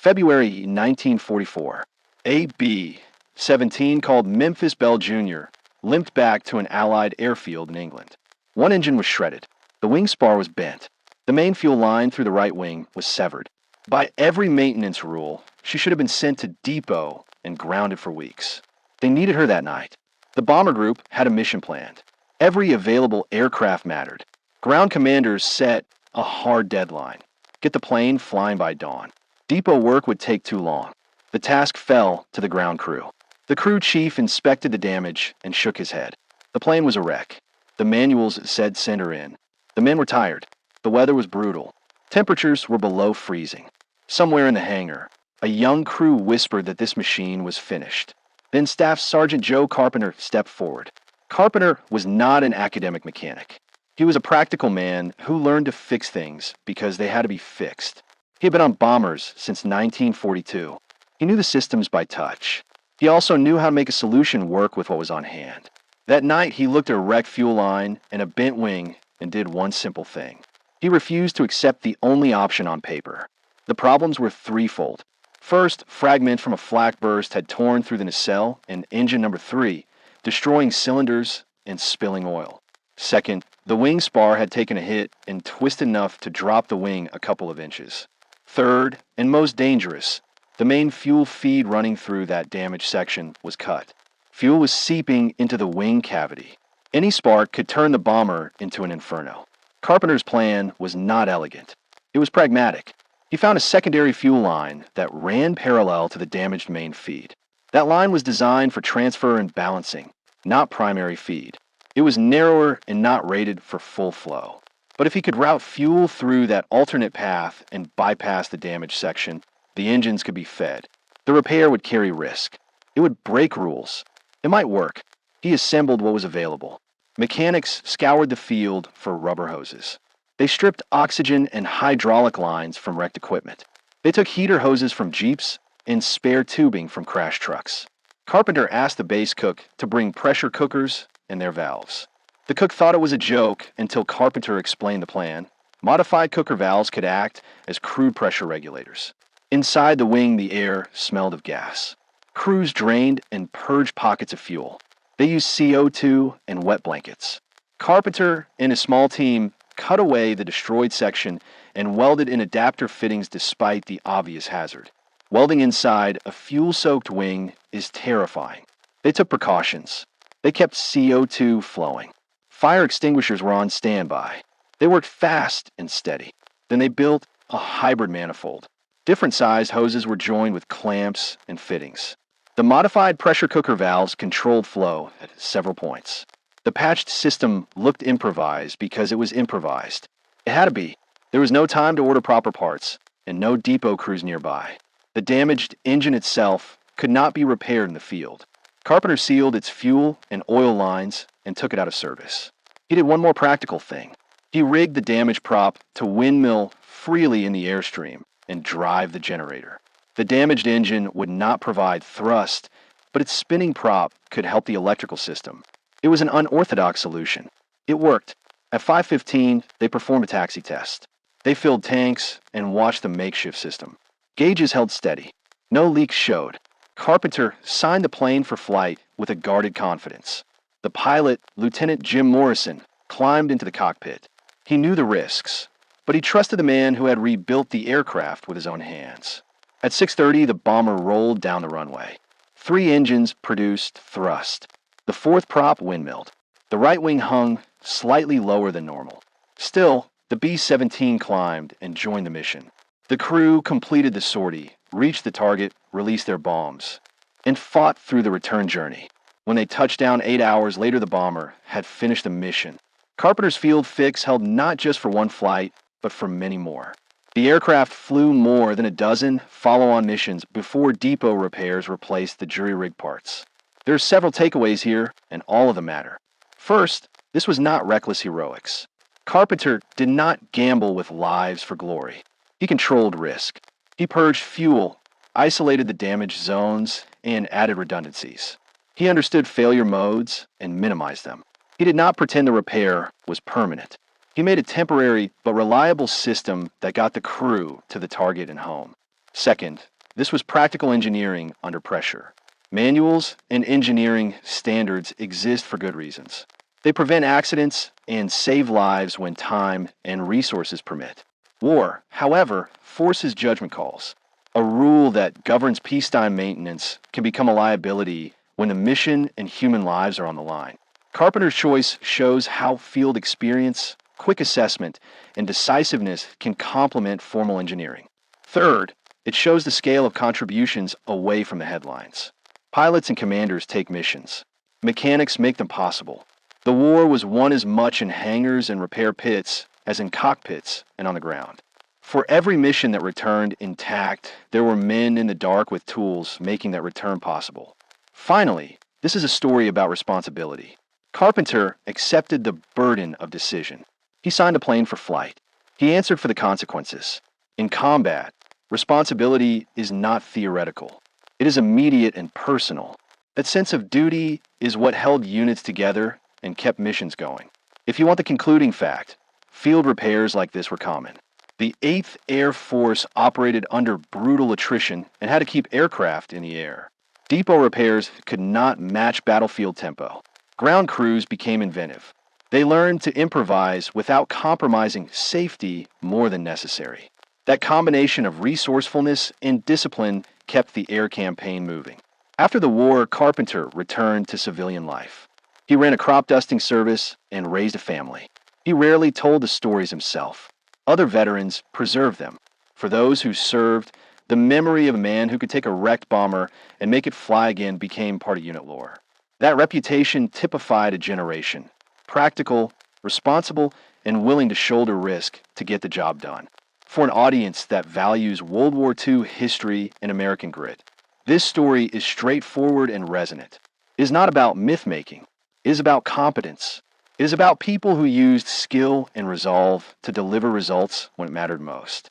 February 1944. A B-17 called Memphis Belle Jr. limped back to an Allied airfield in England. One engine was shredded. The wing spar was bent. The main fuel line through the right wing was severed. By every maintenance rule, she should have been sent to depot and grounded for weeks. They needed her that night. The bomber group had a mission planned. Every available aircraft mattered. Ground commanders set a hard deadline. Get the plane flying by dawn. Depot work would take too long. The task fell to the ground crew. The crew chief inspected the damage and shook his head. The plane was a wreck. The manuals said send her in. The men were tired. The weather was brutal. Temperatures were below freezing. Somewhere in the hangar, a young crew whispered that this machine was finished. Then Staff Sergeant Joe Carpenter stepped forward. Carpenter was not an academic mechanic. He was a practical man who learned to fix things because they had to be fixed. He had been on bombers since 1942. He knew the systems by touch. He also knew how to make a solution work with what was on hand. That night, he looked at a wrecked fuel line and a bent wing and did one simple thing. He refused to accept the only option on paper. The problems were threefold. First, fragment from a flak burst had torn through the nacelle and engine number 3, destroying cylinders and spilling oil. Second, the wing spar had taken a hit and twisted enough to drop the wing a couple of inches. Third, and most dangerous, the main fuel feed running through that damaged section was cut. Fuel was seeping into the wing cavity. Any spark could turn the bomber into an inferno. Carpenter's plan was not elegant. It was pragmatic. He found a secondary fuel line that ran parallel to the damaged main feed. That line was designed for transfer and balancing, not primary feed. It was narrower and not rated for full flow. But if he could route fuel through that alternate path and bypass the damaged section, the engines could be fed. The repair would carry risk. It would break rules. It might work. He assembled what was available. Mechanics scoured the field for rubber hoses. They stripped oxygen and hydraulic lines from wrecked equipment. They took heater hoses from Jeeps and spare tubing from crash trucks. Carpenter asked the base cook to bring pressure cookers and their valves. The cook thought it was a joke until Carpenter explained the plan. Modified cooker valves could act as crude pressure regulators. Inside the wing, the air smelled of gas. Crews drained and purged pockets of fuel. They used CO2 and wet blankets. Carpenter and his small team cut away the destroyed section and welded in adapter fittings despite the obvious hazard. Welding inside a fuel-soaked wing is terrifying. They took precautions. They kept CO2 flowing. Fire extinguishers were on standby. They worked fast and steady. Then they built a hybrid manifold. Different sized hoses were joined with clamps and fittings. The modified pressure cooker valves controlled flow at several points. The patched system looked improvised because it was improvised. It had to be. There was no time to order proper parts, and no depot crews nearby. The damaged engine itself could not be repaired in the field. Carpenter sealed its fuel and oil lines and took it out of service. He did one more practical thing. He rigged the damaged prop to windmill freely in the airstream and drive the generator. The damaged engine would not provide thrust, but its spinning prop could help the electrical system. It was an unorthodox solution. It worked. At 5:15, they performed a taxi test. They filled tanks and watched the makeshift system. Gauges held steady. No leaks showed. Carpenter signed the plane for flight with a guarded confidence. The pilot, Lieutenant Jim Morrison, climbed into the cockpit. He knew the risks, but he trusted the man who had rebuilt the aircraft with his own hands. At 6:30, the bomber rolled down the runway. 3 engines produced thrust. The 4th prop windmilled. The right wing hung slightly lower than normal. Still, the B-17 climbed and joined the mission. The crew completed the sortie, reached the target, released their bombs, and fought through the return journey. When they touched down 8 hours later, the bomber had finished the mission. Carpenter's field fix held not just for one flight, but for many more. The aircraft flew more than a dozen follow-on missions before depot repairs replaced the jury-rig parts. There are several takeaways here, and all of them matter. First, this was not reckless heroics. Carpenter did not gamble with lives for glory. He controlled risk. He purged fuel, isolated the damaged zones, and added redundancies. He understood failure modes and minimized them. He did not pretend the repair was permanent. He made a temporary but reliable system that got the crew to the target and home. Second, this was practical engineering under pressure. Manuals and engineering standards exist for good reasons. They prevent accidents and save lives when time and resources permit. War, however, forces judgment calls. A rule that governs peacetime maintenance can become a liability when the mission and human lives are on the line. Carpenter's choice shows how field experience, quick assessment, and decisiveness can complement formal engineering. Third, it shows the scale of contributions away from the headlines. Pilots and commanders take missions. Mechanics make them possible. The war was won as much in hangars and repair pits as in cockpits and on the ground. For every mission that returned intact, there were men in the dark with tools making that return possible. Finally, this is a story about responsibility. Carpenter accepted the burden of decision. He signed a plane for flight. He answered for the consequences. In combat, responsibility is not theoretical. It is immediate and personal. That sense of duty is what held units together and kept missions going. If you want the concluding fact, field repairs like this were common. The 8th Air Force operated under brutal attrition and had to keep aircraft in the air. Depot repairs could not match battlefield tempo. Ground crews became inventive. They learned to improvise without compromising safety more than necessary. That combination of resourcefulness and discipline kept the air campaign moving. After the war, Carpenter returned to civilian life. He ran a crop dusting service and raised a family. He rarely told the stories himself. Other veterans preserved them. For those who served, the memory of a man who could take a wrecked bomber and make it fly again became part of unit lore. That reputation typified a generation. Practical, responsible, and willing to shoulder risk to get the job done. For an audience that values World War II history and American grit, this story is straightforward and resonant. It is not about myth-making. It is about competence. It is about people who used skill and resolve to deliver results when it mattered most.